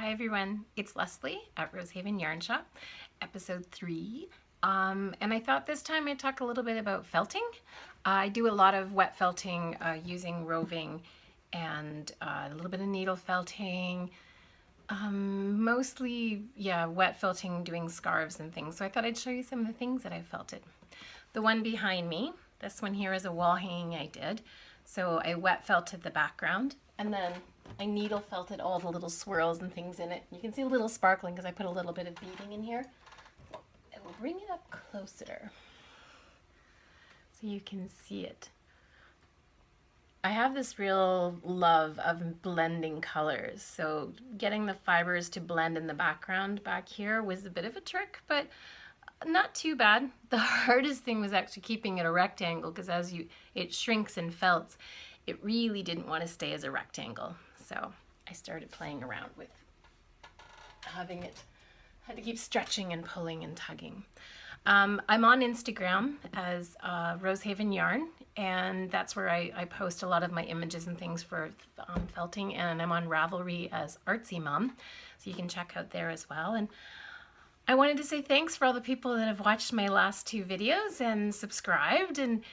Hi everyone, it's Lesley at Rosehaven Yarn Shop, episode 3. And I thought this time I'd talk a little bit about felting. I do a lot of wet felting using roving and a little bit of needle felting. Mostly, wet felting, doing scarves and things. So I thought I'd show you some of the things that I've felted. The one behind me, this one here is a wall hanging I did. So I wet felted the background and then I needle felted all the little swirls and things in it. You can see a little sparkling because I put a little bit of beading in here. I will bring it up closer so you can see it. I have this real love of blending colors, so getting the fibers to blend in the background back here was a bit of a trick, but not too bad. The hardest thing was actually keeping it a rectangle, because as it shrinks and felts, it really didn't want to stay as a rectangle. So I started playing around with having it, had to keep stretching and pulling and tugging. I'm on Instagram as Rosehaven Yarn, and that's where I post a lot of my images and things for felting, and I'm on Ravelry as Artsy Mom, so you can check out there as well. And I wanted to say thanks for all the people that have watched my last 2 videos and subscribed and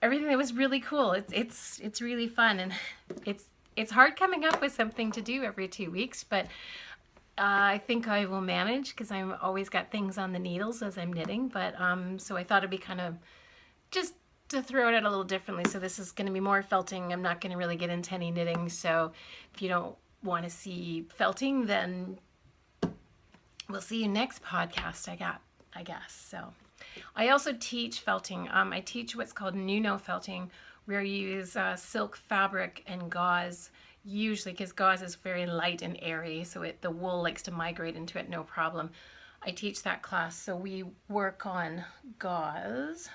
everything. That was really cool. It's really fun, and it's hard coming up with something to do every 2 weeks, but I think I will manage because I've always got things on the needles as I'm knitting. But so I thought it'd be kind of just to throw it out a little differently. So this is going to be more felting. I'm not going to really get into any knitting. So if you don't want to see felting, then we'll see you next podcast, I guess. So I also teach felting. I teach what's called Nuno felting, where you use silk fabric and gauze, usually because gauze is very light and airy, so the wool likes to migrate into it no problem. I teach that class, so we work on gauze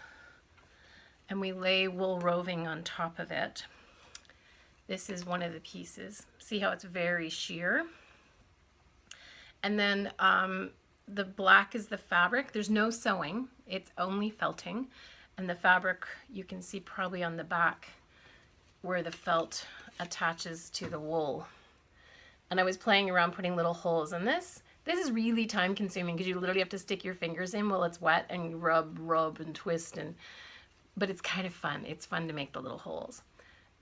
and we lay wool roving on top of it. This is one of the pieces. See how it's very sheer? And then the black is the fabric. There's no sewing, it's only felting. And the fabric, you can see probably on the back where the felt attaches to the wool. And I was playing around putting little holes in this. This is really time consuming because you literally have to stick your fingers in while it's wet and rub and twist, but it's kind of fun. It's fun to make the little holes.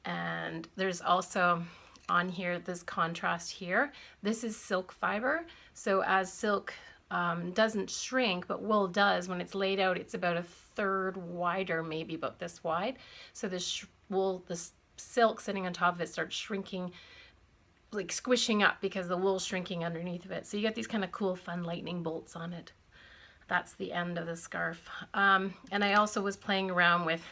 And there's also on here this contrast here. This is silk fiber. So as silk doesn't shrink, but wool does, when it's laid out, it's about 1/3 wider, maybe about this wide. So this wool, this silk sitting on top of it starts shrinking, like squishing up because the wool's shrinking underneath of it. So you get these kind of cool, fun lightning bolts on it. That's the end of the scarf. And I also was playing around with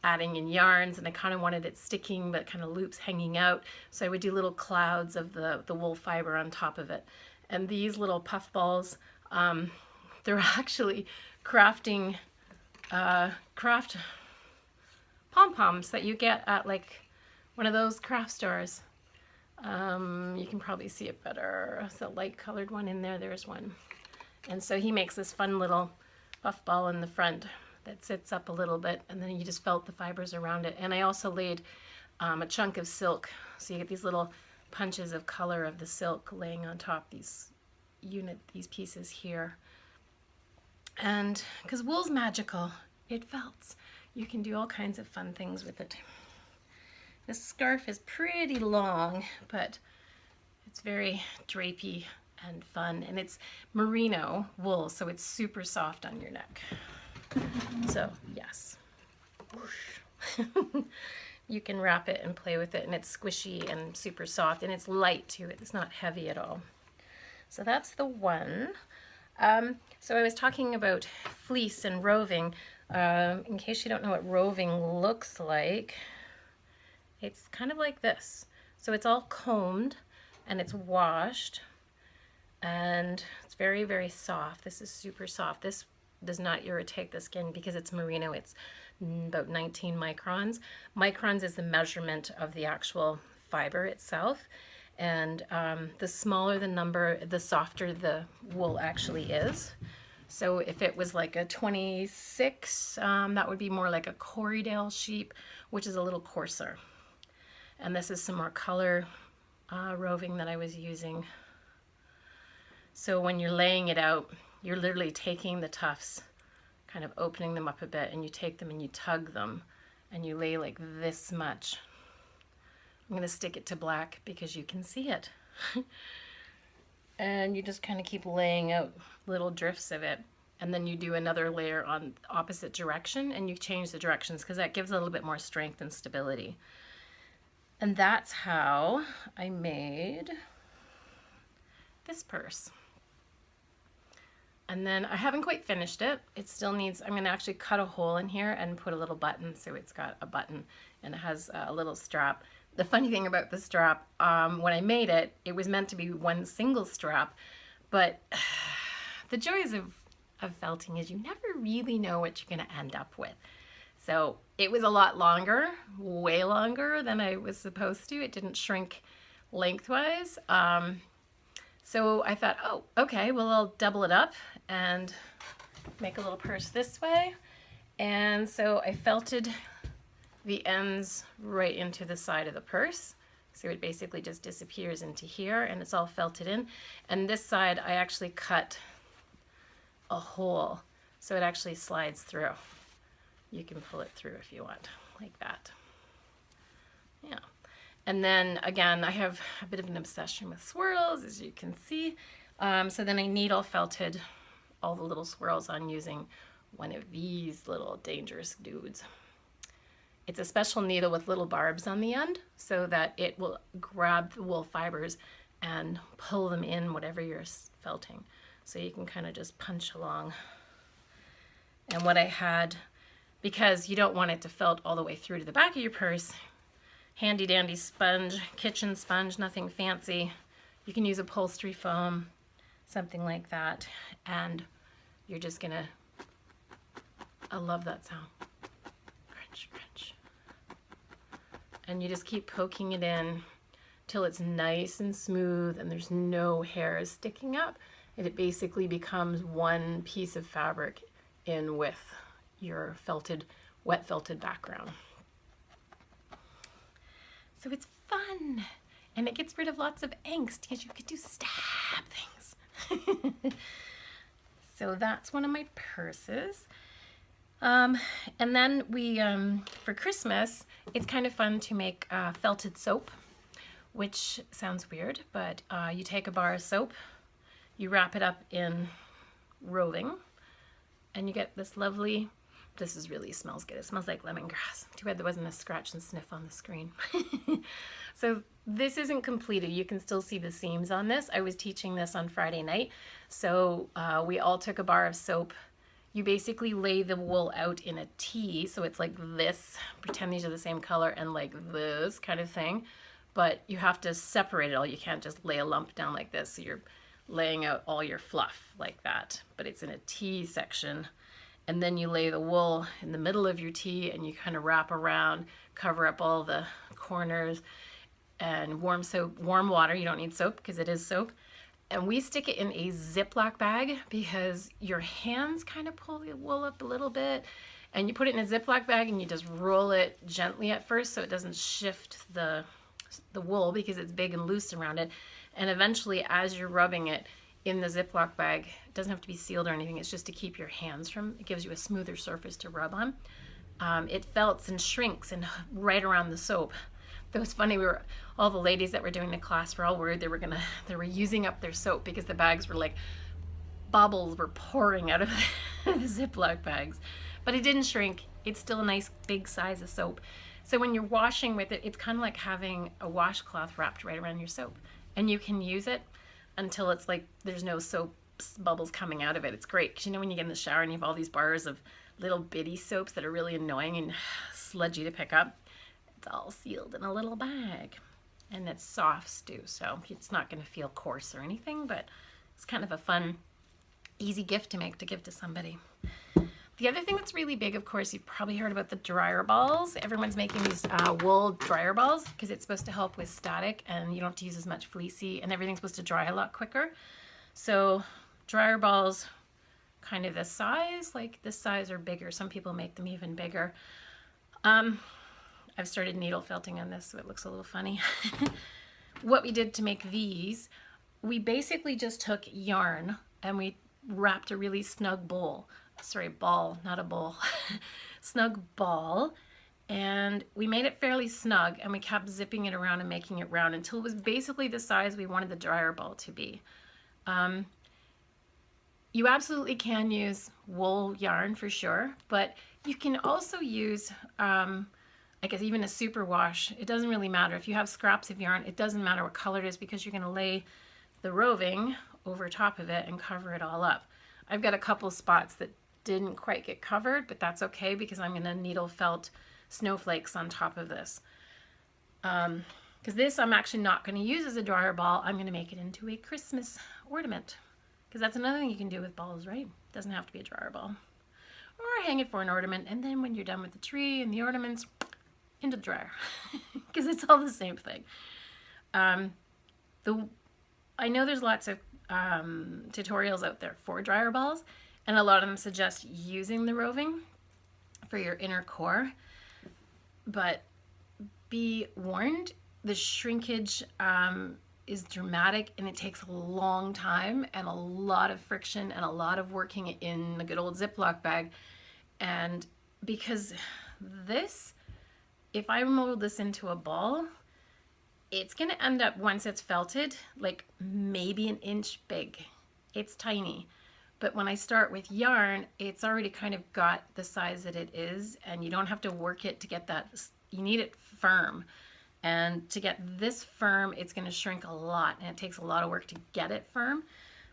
adding in yarns, and I kind of wanted it sticking but kind of loops hanging out. So I would do little clouds of the wool fiber on top of it. And these little puff balls, they're actually craft pom-poms that you get at like one of those craft stores. You can probably see it better. It's a light colored one in there. There's one. And so he makes this fun little puff ball in the front that sits up a little bit, and then you just felt the fibers around it. And I also laid a chunk of silk, so you get these little punches of color of the silk laying on top these pieces here. And because wool's magical, it felts. You can do all kinds of fun things with it. This scarf is pretty long, but it's very drapey and fun, and it's merino wool, so it's super soft on your neck. So yes, you can wrap it and play with it, and it's squishy and super soft, and it's light too. It's not heavy at all. So that's the one. So I was talking about fleece and roving. In case you don't know what roving looks like, it's kind of like this. So it's all combed and it's washed, and it's very, very soft. This is super soft. This does not irritate the skin because it's merino. It's about 19 microns. Microns is the measurement of the actual fiber itself. And the smaller the number, the softer the wool actually is. So if it was like a 26, that would be more like a Corriedale sheep, which is a little coarser. And this is some more color roving that I was using. So when you're laying it out, you're literally taking the tufts, kind of opening them up a bit, and you take them and you tug them, and you lay like this much. I'm going to stick it to black because you can see it. And you just kind of keep laying out little drifts of it. And then you do another layer on the opposite direction, and you change the directions because that gives a little bit more strength and stability. And that's how I made this purse. And then I haven't quite finished it. It still needs, I'm going to actually cut a hole in here and put a little button, so it's got a button and it has a little strap. The funny thing about the strap, when I made it, it was meant to be one single strap, but the joys of felting is you never really know what you're going to end up with. So it was a lot longer, way longer than I was supposed to. It didn't shrink lengthwise. So I thought, oh, okay, well, I'll double it up and make a little purse this way. And so I felted the ends right into the side of the purse. So it basically just disappears into here and it's all felted in. And this side, I actually cut a hole so it actually slides through. You can pull it through if you want, like that. Yeah. And then again, I have a bit of an obsession with swirls, as you can see. So then I needle felted all the little swirls on using one of these little dangerous dudes. It's a special needle with little barbs on the end so that it will grab the wool fibers and pull them in whatever you're felting. So you can kind of just punch along. And what I had, because you don't want it to felt all the way through to the back of your purse, handy dandy sponge, kitchen sponge, nothing fancy. You can use upholstery foam, something like that. And you're just gonna, I love that sound. Crunch, crunch. And you just keep poking it in till it's nice and smooth and there's no hairs sticking up. And it basically becomes one piece of fabric in with your felted, wet felted background. So it's fun and it gets rid of lots of angst because you could do stab things. So that's one of my purses. And then we, for Christmas, it's kind of fun to make felted soap, which sounds weird, but you take a bar of soap, you wrap it up in roving, and you get this lovely, this is really smells good. It smells like lemongrass. Too bad there wasn't a scratch and sniff on the screen. So this isn't completed. You can still see the seams on this. I was teaching this on Friday night. So we all took a bar of soap. You basically lay the wool out in a T, so it's like this, pretend these are the same color, and like this kind of thing. But you have to separate it all. You can't just lay a lump down like this. So you're laying out all your fluff like that, but it's in a T section. And then you lay the wool in the middle of your T and you kind of wrap around, cover up all the corners, and warm soap, warm water. You don't need soap because it is soap. And we stick it in a Ziploc bag because your hands kind of pull the wool up a little bit. And you put it in a Ziploc bag and you just roll it gently at first so it doesn't shift the wool because it's big and loose around it. And eventually, as you're rubbing it in the Ziploc bag, it doesn't have to be sealed or anything. It's just to keep your hands from, it gives you a smoother surface to rub on. It felts and shrinks and right around the soap. It was funny, all the ladies that were doing the class were all worried they were using up their soap because the bags were like, bubbles were pouring out of the Ziploc bags. But it didn't shrink. It's still a nice big size of soap. So when you're washing with it, it's kind of like having a washcloth wrapped right around your soap. And you can use it until it's like there's no soap bubbles coming out of it. It's great because you know when you get in the shower and you have all these bars of little bitty soaps that are really annoying and sludgy to pick up, it's all sealed in a little bag. And it's soft too, so it's not going to feel coarse or anything, but it's kind of a fun, easy gift to make to give to somebody. The other thing that's really big, of course, you've probably heard about the dryer balls. Everyone's making these wool dryer balls because it's supposed to help with static and you don't have to use as much fleecy and everything's supposed to dry a lot quicker. So dryer balls, kind of this size, like this size or bigger. Some people make them even bigger. I've started needle felting on this, so it looks a little funny. What we did to make these, we basically just took yarn and we wrapped a really snug ball, not a bowl, snug ball, and we made it fairly snug, and we kept zipping it around and making it round until it was basically the size we wanted the dryer ball to be. You absolutely can use wool yarn for sure, but you can also use, I guess, even a superwash. It doesn't really matter. If you have scraps of yarn, it doesn't matter what color it is because you're going to lay the roving over top of it and cover it all up. I've got a couple spots that didn't quite get covered, but that's okay because I'm going to needle felt snowflakes on top of this. Because this I'm actually not going to use as a dryer ball. I'm going to make it into a Christmas ornament. Because that's another thing you can do with balls, right? It doesn't have to be a dryer ball. Or hang it for an ornament, and then when you're done with the tree and the ornaments, into the dryer. Because it's all the same thing. I know there's lots of tutorials out there for dryer balls, and a lot of them suggest using the roving for your inner core. But be warned, the shrinkage is dramatic, and it takes a long time and a lot of friction and a lot of working in a good old Ziploc bag. And because this, if I mold this into a ball, it's going to end up, once it's felted, like maybe an inch big. It's tiny. But when I start with yarn, it's already kind of got the size that it is, and you don't have to work it to get that. You need it firm. And to get this firm, it's going to shrink a lot, and it takes a lot of work to get it firm.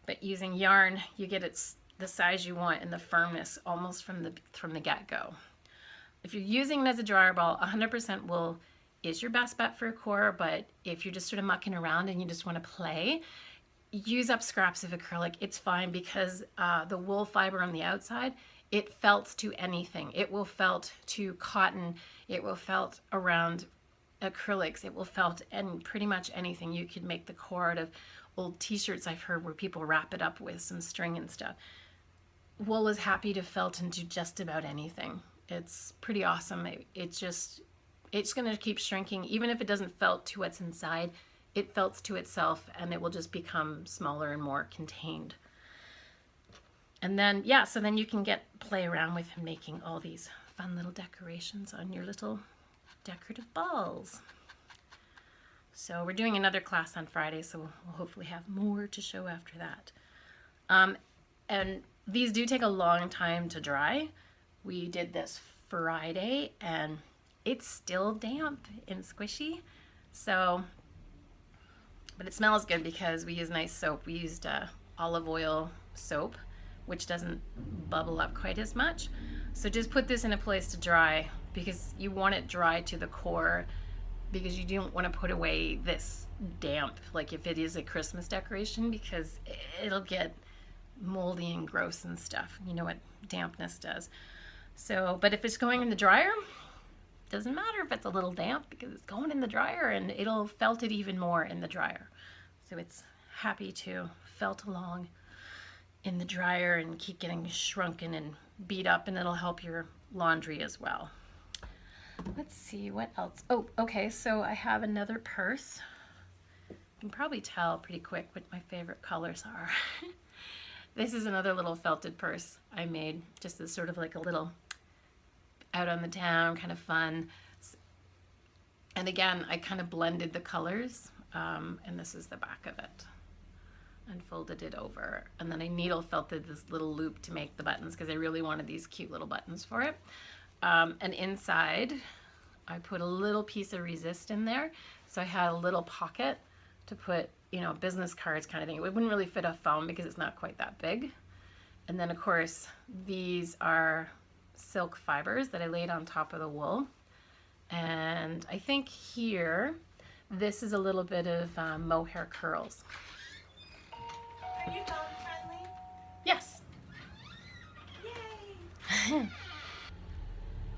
But using yarn, you get it the size you want and the firmness almost from the get-go. If you're using it as a dryer ball, 100% wool is your best bet for a core. But if you're just sort of mucking around and you just want to play, use up scraps of acrylic. It's fine because the wool fiber on the outside, it felts to anything. It will felt to cotton. It will felt around acrylics. It will felt and pretty much anything. You could make the core out of old t-shirts I've heard where people wrap it up with some string and stuff. Wool is happy to felt into just about anything. It's pretty awesome. It's going to keep shrinking. Even if it doesn't felt to what's inside, it felts to itself, and it will just become smaller and more contained. And then, yeah, so then you can play around with making all these fun little decorations on your little decorative balls. So we're doing another class on Friday, so we'll hopefully have more to show after that. And these do take a long time to dry. We did this Friday, and it's still damp and squishy. So, but it smells good because we use nice soap. We used olive oil soap, which doesn't bubble up quite as much. So just put this in a place to dry, because you want it dry to the core, because you don't want to put away this damp, like if it is a Christmas decoration, because it'll get moldy and gross and stuff. You know what dampness does. So, but if it's going in the dryer, doesn't matter if it's a little damp, because it's going in the dryer and it'll felt it even more in the dryer. So it's happy to felt along in the dryer and keep getting shrunken and beat up, and it'll help your laundry as well. Let's see what else. Oh, okay, so I have another purse. You can probably tell pretty quick what my favorite colors are. This is another little felted purse I made, just as sort of like a little out on the town kind of fun. And again, I kind of blended the colors, and this is the back of it, and folded it over. And then I needle felted this little loop to make the buttons, because I really wanted these cute little buttons for it. And inside, I put a little piece of resist in there. So I had a little pocket to put, you know, business cards kind of thing. It wouldn't really fit a phone because it's not quite that big. And then, of course, these are silk fibers that I laid on top of the wool. And I think here, this is a little bit of mohair curls. Are you dog friendly? Yes. Yay!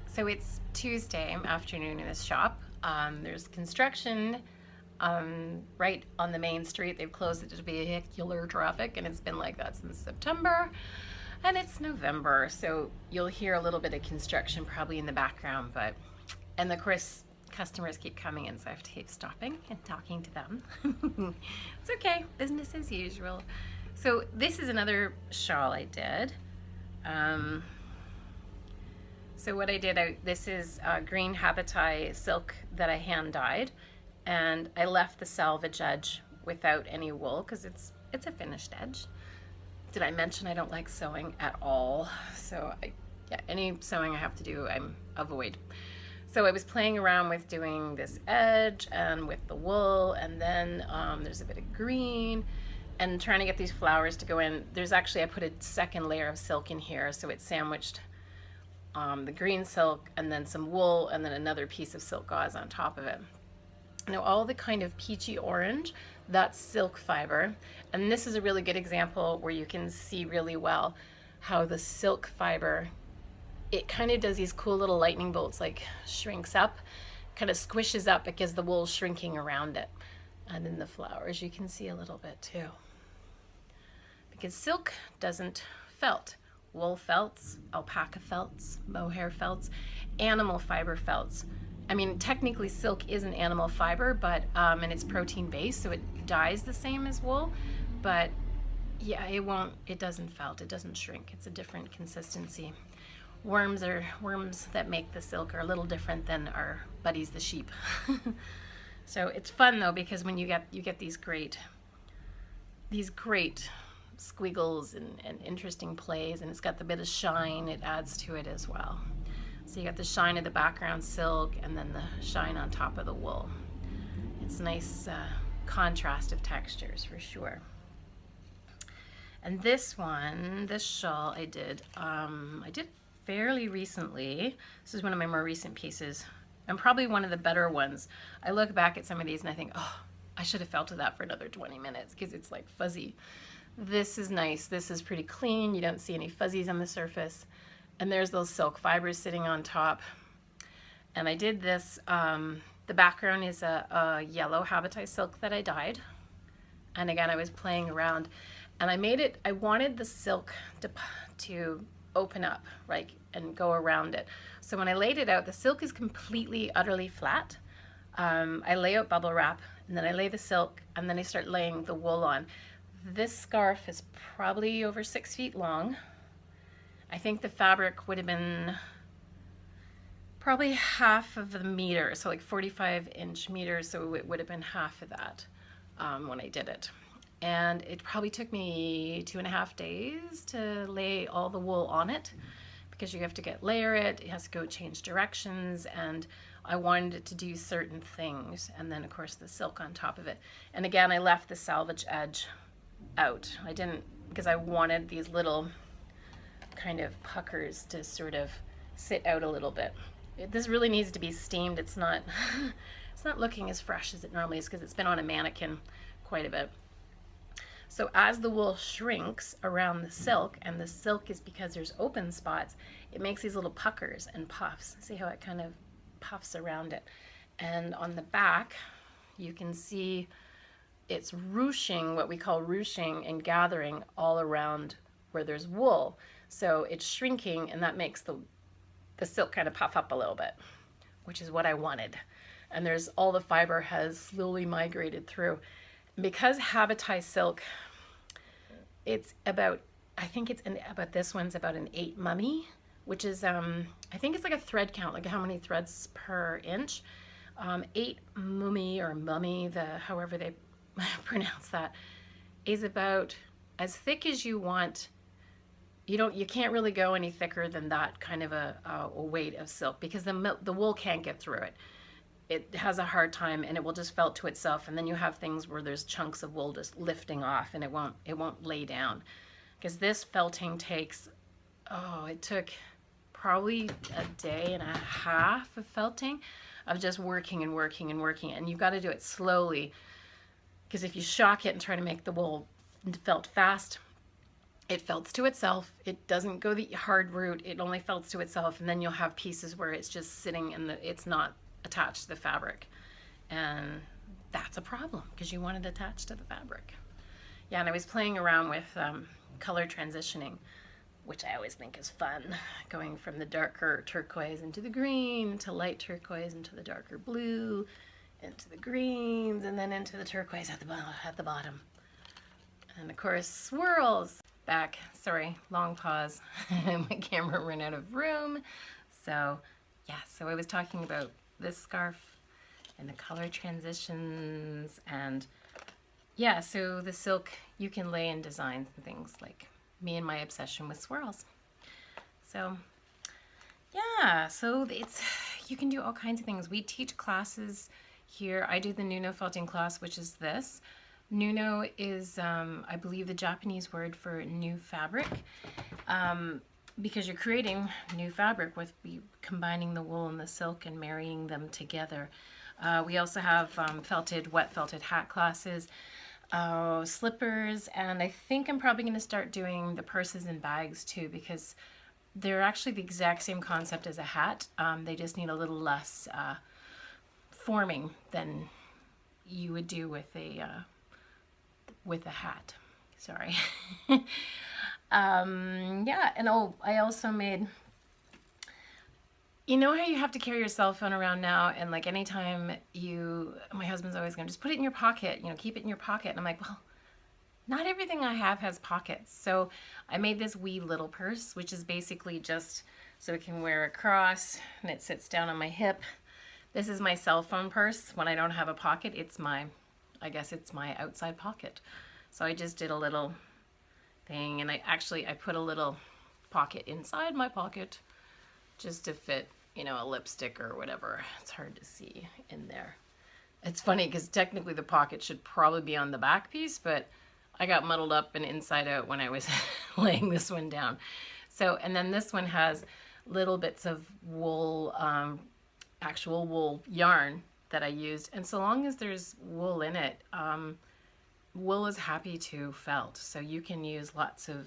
So it's Tuesday afternoon in this shop. There's construction right on the main street. They've closed it to vehicular traffic, and it's been like that since September. And it's November, so you'll hear a little bit of construction probably in the background. And of course, customers keep coming in, so I have to keep stopping and talking to them. It's okay, business as usual. So this is another shawl I did. So what I did, this is green habitai silk that I hand dyed, and I left the salvage edge without any wool because it's a finished edge. Did I mention I don't like sewing at all? So yeah, any sewing I have to do, I'm avoid. So I was playing around with doing this edge and with the wool, and then there's a bit of green, and trying to get these flowers to go in. There's actually, I put a second layer of silk in here, so it's sandwiched the green silk and then some wool and then another piece of silk gauze on top of it. Now all the kind of peachy orange, that's silk fiber, and this is a really good example where you can see really well how the silk fiber, it kind of does these cool little lightning bolts, like shrinks up, kind of squishes up because the wool's shrinking around it. And in the flowers you can see a little bit too, because silk doesn't felt. Wool felts, alpaca felts, mohair felts, animal fiber felts. I mean, technically silk is an animal fiber, but and it's protein based, so it dyes the same as wool, but yeah, it doesn't felt, it doesn't shrink. It's a different consistency. Worms that make the silk are a little different than our buddies the sheep. So it's fun though, because when you get these great squiggles and interesting plays, and it's got the bit of shine, it adds to it as well. So you got the shine of the background silk and then the shine on top of the wool. It's nice contrast of textures for sure. And this shawl I did fairly recently. This is one of my more recent pieces, and probably one of the better ones. I look back at some of these and I think, oh, I should have felted that for another 20 minutes because it's like fuzzy. This is nice. This is pretty clean. You don't see any fuzzies on the surface. And there's those silk fibers sitting on top. And I did this, the background is a yellow habitai silk that I dyed. And again, I was playing around and I wanted the silk to open up, right, and go around it. So when I laid it out, the silk is completely, utterly flat. I lay out bubble wrap, and then I lay the silk, and then I start laying the wool on. This scarf is probably over 6 feet long. I think the fabric would have been probably half of the meter, so like 45-inch meters, so it would have been half of that when I did it. And it probably took me 2.5 days to lay all the wool on it, because you have to layer it, it has to go change directions, and I wanted it to do certain things, and then of course the silk on top of it. And again, I left the salvage edge out. I didn't, because I wanted these little kind of puckers to sort of sit out a little bit. This really needs to be steamed. It's not it's not looking as fresh as it normally is because it's been on a mannequin quite a bit. So as the wool shrinks around the silk, and the silk is, because there's open spots, it makes these little puckers and puffs. See how it kind of puffs around it. And on the back, you can see it's ruching, what we call ruching, and gathering all around where there's wool. So it's shrinking, and that makes the silk kind of puff up a little bit, which is what I wanted. And there's all the fiber has slowly migrated through. Because habitai silk, it's about, I think it's about, this one's about an 8 mummy, which is, I think it's like a thread count, like how many threads per inch. 8 mummy or mummy, however they pronounce that, is about as thick as you want. You can't really go any thicker than that kind of a weight of silk, because the wool can't get through it. It has a hard time, and it will just felt to itself, and then you have things where there's chunks of wool just lifting off, and it won't lay down. Because this felting takes, it took probably a day and a half of felting, of just working and working and working, and you've got to do it slowly, because if you shock it and try to make the wool felt fast, it felts to itself. It doesn't go the hard route. It only felts to itself, and then you'll have pieces where it's just sitting and it's not attached to the fabric, and that's a problem because you want it attached to the fabric. Yeah, and I was playing around with color transitioning. which I always think is fun, going from the darker turquoise into the green, to light turquoise into the darker blue, into the greens, and then into the turquoise at the bottom. And of course, swirls. Back, sorry, long pause. My camera ran out of room. So yeah, so I was talking about this scarf and the color transitions, and yeah, so the silk you can lay in designs and things, like me and my obsession with swirls. So yeah, so you can do all kinds of things. We teach classes here. I do the Nuno felting class, which is this. Nuno is, I believe, the Japanese word for new fabric, because you're creating new fabric with combining the wool and the silk and marrying them together. We also have wet felted hat classes, slippers, and I think I'm probably going to start doing the purses and bags too, because they're actually the exact same concept as a hat. They just need a little less forming than you would do with a hat. Sorry. Yeah, and I also made, you know how you have to carry your cell phone around now, and like anytime my husband's always going, just put it in your pocket, you know, keep it in your pocket. And I'm like, well, not everything I have has pockets. So I made this wee little purse, which is basically just so it can wear across, and it sits down on my hip. This is my cell phone purse. When I don't have a pocket, I guess it's my outside pocket. So I just did a little thing, and I put a little pocket inside my pocket just to fit, you know, a lipstick or whatever. It's hard to see in there. It's funny because technically the pocket should probably be on the back piece, but I got muddled up and inside out when I was laying this one down. So, and then this one has little bits of wool, actual wool yarn that I used. And so long as there's wool in it, wool is happy to felt. So you can use lots of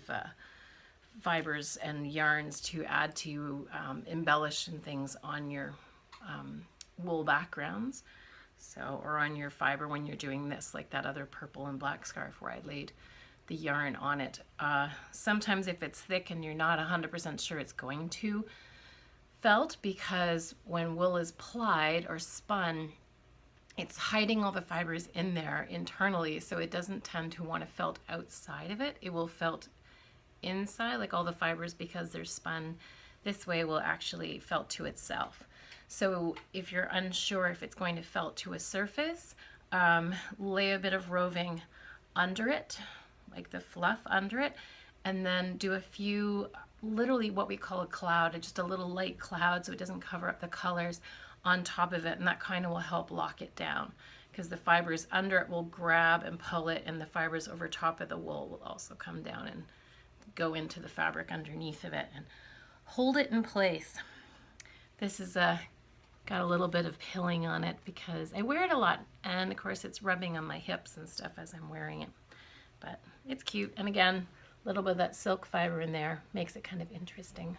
fibers and yarns to add to embellish and things on your wool backgrounds. So, or on your fiber when you're doing this, like that other purple and black scarf where I laid the yarn on it. Sometimes if it's thick and you're not 100% sure it's going to felt, because when wool is plied or spun, it's hiding all the fibers in there internally, so it doesn't tend to want to felt outside of it. It will felt inside, like all the fibers, because they're spun this way, will actually felt to itself. So if you're unsure if it's going to felt to a surface, lay a bit of roving under it, like the fluff under it, and then do a few, literally what we call a cloud, just a little light cloud so it doesn't cover up the colors on top of it, and that kind of will help lock it down, because the fibers under it will grab and pull it, and the fibers over top of the wool will also come down and go into the fabric underneath of it and hold it in place. This is got a little bit of pilling on it because I wear it a lot, and of course it's rubbing on my hips and stuff as I'm wearing it, but it's cute. And again, a little bit of that silk fiber in there makes it kind of interesting.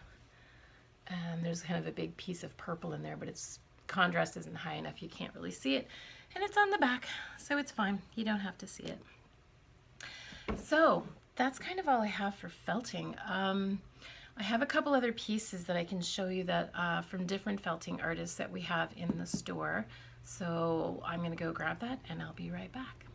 And there's kind of a big piece of purple in there, but its contrast isn't high enough, you can't really see it, and it's on the back, so it's fine, you don't have to see it. So that's kind of all I have for felting. I have a couple other pieces that I can show you that from different felting artists that we have in the store. So I'm going to go grab that and I'll be right back.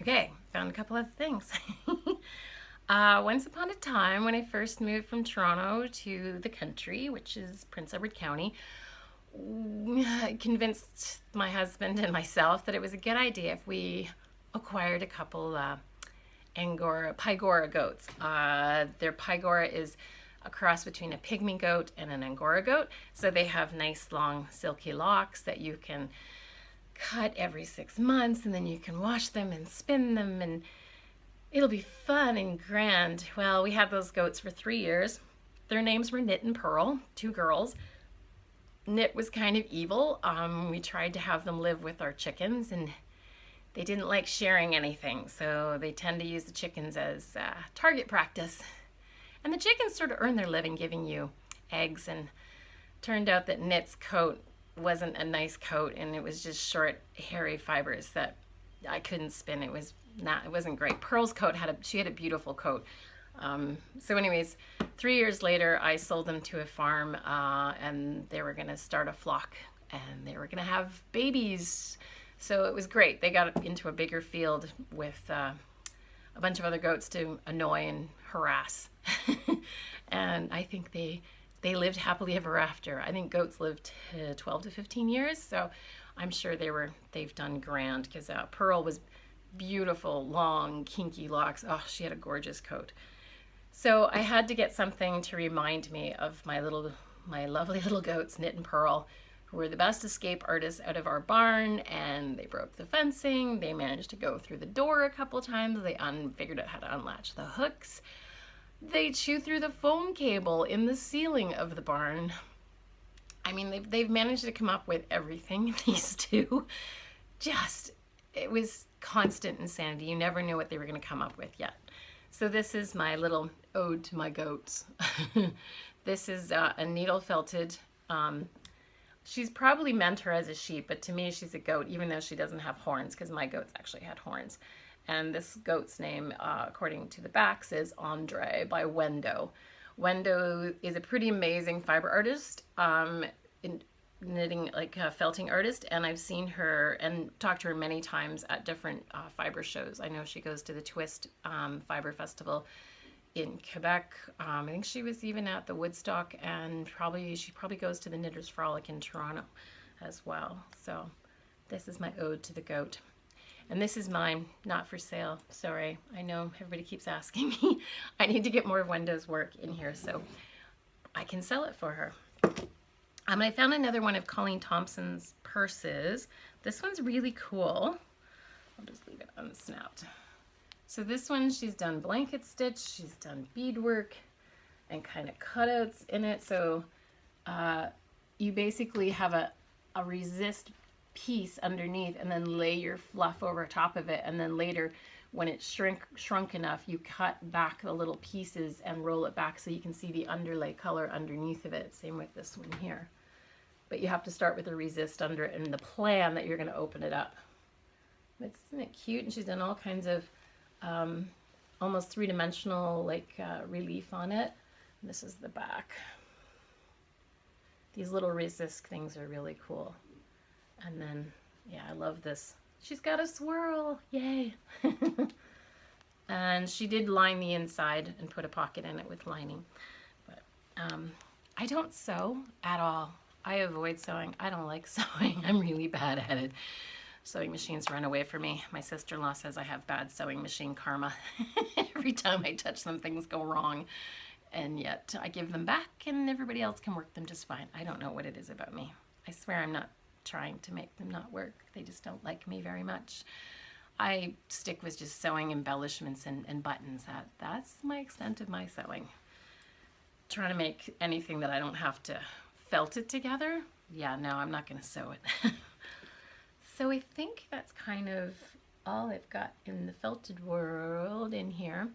Okay, found a couple of things. Once upon a time, when I first moved from Toronto to the country, which is Prince Edward County, I convinced my husband and myself that it was a good idea if we acquired a couple Pygora goats. Their Pygora is a cross between a pygmy goat and an Angora goat, so they have nice long silky locks that you can cut every 6 months, and then you can wash them and spin them, and it'll be fun and grand. Well, we had those goats for 3 years. Their names were Knit and Pearl, 2 girls. Knit was kind of evil. We tried to have them live with our chickens, and they didn't like sharing anything, so they tend to use the chickens as target practice. And the chickens sort of earn their living giving you eggs, and turned out that Knit's coat wasn't a nice coat, and it was just short, hairy fibers that I couldn't spin. It wasn't great. Pearl's coat she had a beautiful coat. So anyways, 3 years later, I sold them to a farm, and they were going to start a flock, and they were going to have babies. So it was great. They got into a bigger field with a bunch of other goats to annoy and harass. And I think they lived happily ever after. I think goats lived 12 to 15 years, so I'm sure they've done grand, because Pearl was beautiful, long, kinky locks. Oh, she had a gorgeous coat. So I had to get something to remind me of my lovely little goats, Knit and Pearl, who were the best escape artists out of our barn, and they broke the fencing. They managed to go through the door a couple times. They figured out how to unlatch the hooks. They chew through the phone cable in the ceiling of the barn. I mean, they've managed to come up with everything, these two. It was constant insanity. You never knew what they were going to come up with yet. So this is my little ode to my goats. This is a needle felted. She's probably meant her as a sheep, but to me she's a goat, even though she doesn't have horns, because my goats actually had horns. And this goat's name, according to the backs, is Andre by Wendo. Wendo is a pretty amazing fiber artist, knitting, like a felting artist, and I've seen her and talked to her many times at different fiber shows. I know she goes to the Twist Fiber Festival in Quebec. I think she was even at the Woodstock, and she probably goes to the Knitters Frolic in Toronto as well. So this is my ode to the goat. And this is mine, not for sale. Sorry, I know everybody keeps asking me. I need to get more of Wendo's work in here so I can sell it for her. I found another one of Colleen Thompson's purses. This one's really cool. I'll just leave it unsnapped. So this one, she's done blanket stitch, she's done beadwork and kind of cutouts in it. So you basically have a resist piece underneath, and then lay your fluff over top of it, and then later when it's shrunk enough, you cut back the little pieces and roll it back so you can see the underlay color underneath of it. Same with this one here. But you have to start with a resist under it and the plan that you're going to open it up. But isn't it cute? And she's done all kinds of almost three-dimensional relief on it. And this is the back. These little resist things are really cool. And then, yeah, I love this. She's got a swirl. Yay. And she did line the inside and put a pocket in it with lining. But I don't sew at all. I avoid sewing. I don't like sewing. I'm really bad at it. Sewing machines run away from me. My sister-in-law says I have bad sewing machine karma. Every time I touch them, things go wrong. And yet I give them back and everybody else can work them just fine. I don't know what it is about me. I swear I'm not trying to make them not work. They just don't like me very much. I stick with just sewing embellishments and buttons. That's my extent of my sewing. Trying to make anything that I don't have to felt it together. Yeah, no, I'm not going to sew it. So I think that's kind of all I've got in the felted world in here.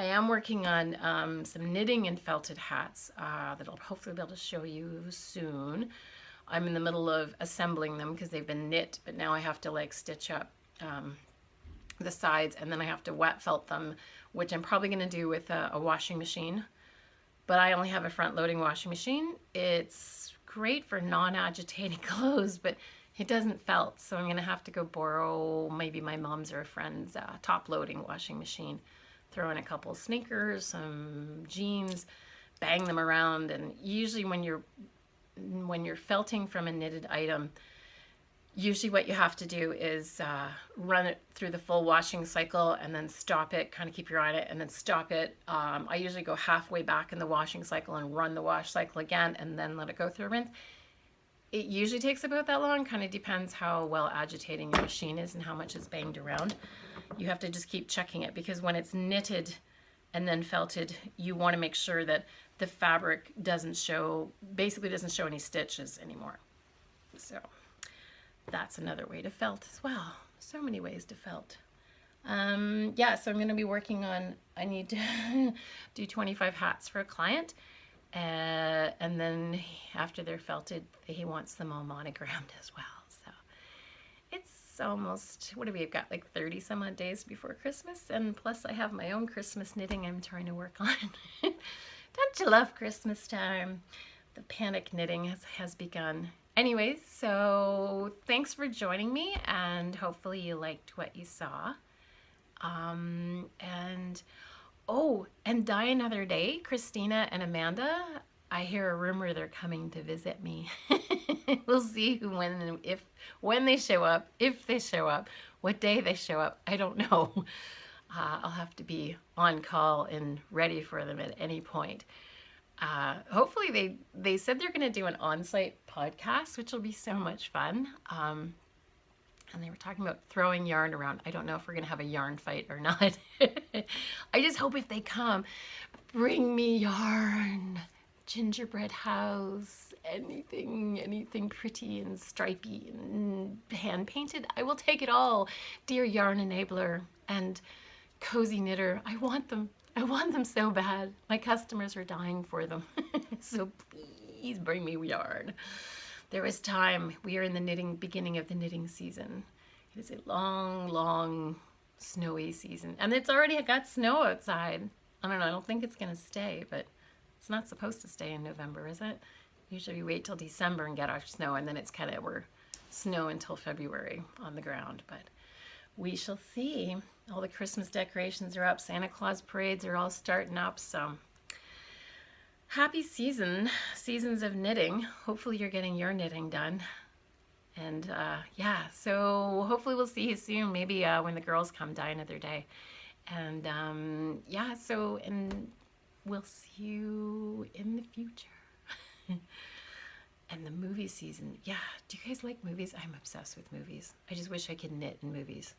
I am working on some knitting and felted hats that I'll hopefully be able to show you soon. I'm in the middle of assembling them because they've been knit, but now I have to stitch up the sides, and then I have to wet felt them, which I'm probably going to do with a washing machine. But I only have a front-loading washing machine. It's great for non-agitating clothes, but it doesn't felt, so I'm going to have to go borrow maybe my mom's or a friend's top-loading washing machine. Throw in a couple of sneakers, some jeans, bang them around, and usually when you're felting from a knitted item, usually what you have to do is run it through the full washing cycle and then stop it, kind of keep your eye on it, and then stop it. I usually go halfway back in the washing cycle and run the wash cycle again and then let it go through a rinse. It usually takes about that long, kind of depends how well agitating your machine is and how much it's banged around. You have to just keep checking it, because when it's knitted and then felted, you want to make sure that the fabric basically doesn't show any stitches anymore. So that's another way to felt as well. So many ways to felt. Yeah, so I'm going to be working on, I need to do 25 hats for a client, And then after they're felted, he wants them all monogrammed as well. So it's almost, what do we have got, like 30 some odd days before Christmas, and plus I have my own Christmas knitting I'm trying to work on. Don't you love Christmas time? The panic knitting has begun. Anyways, so thanks for joining me, and hopefully you liked what you saw. And Die Another Day, Christina and Amanda, I hear a rumor they're coming to visit me. We'll see who, when they show up, if they show up, what day they show up. I don't know. I'll have to be on call and ready for them at any point. Hopefully they said they're going to do an on-site podcast, which will be so much fun. And they were talking about throwing yarn around. I don't know if we're going to have a yarn fight or not. I just hope if they come, bring me yarn, gingerbread house, anything pretty and stripy and hand painted. I will take it all. Dear yarn enabler and cozy knitter, I want them. I want them so bad. My customers are dying for them. So please bring me yarn. There is time. We are in the beginning of the knitting season. It is a long, long, snowy season. And it's already got snow outside. I don't know, I don't think it's going to stay, but it's not supposed to stay in November, is it? Usually we wait till December and get our snow, and then it's kind of, we're snow until February on the ground. But we shall see. All the Christmas decorations are up. Santa Claus parades are all starting up, so happy seasons of knitting. Hopefully you're getting your knitting done. And yeah, so hopefully we'll see you soon, maybe when the girls come Die Another Day. And yeah, so, and we'll see you in the future. And the movie season, yeah, do you guys like movies? I'm obsessed with movies. I just wish I could knit in movies.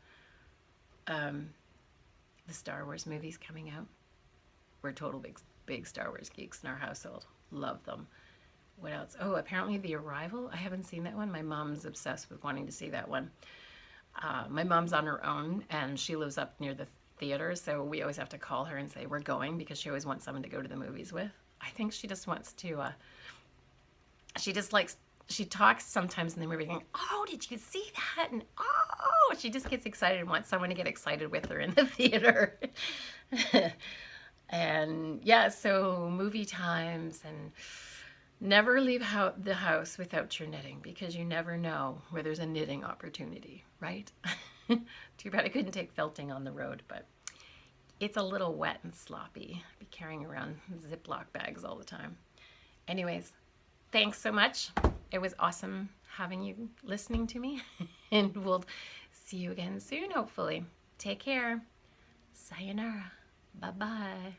The Star Wars movies coming out. We're total big Star Wars geeks in our household. Love them. What else? Oh, apparently The Arrival. I haven't seen that one. My mom's obsessed with wanting to see that one. My mom's on her own, and she lives up near the theater, so we always have to call her and say we're going, because she always wants someone to go to the movies with. I think she just wants to, she talks sometimes in the movie going, oh, did you see that? And oh, she just gets excited and wants someone to get excited with her in the theater. And yeah, so movie times, and never leave the house without your knitting, because you never know where there's a knitting opportunity, right? Too bad I couldn't take felting on the road, but it's a little wet and sloppy. I'd be carrying around Ziploc bags all the time. Anyways, thanks so much. It was awesome having you listening to me, and we'll see you again soon, hopefully. Take care. Sayonara. Bye-bye.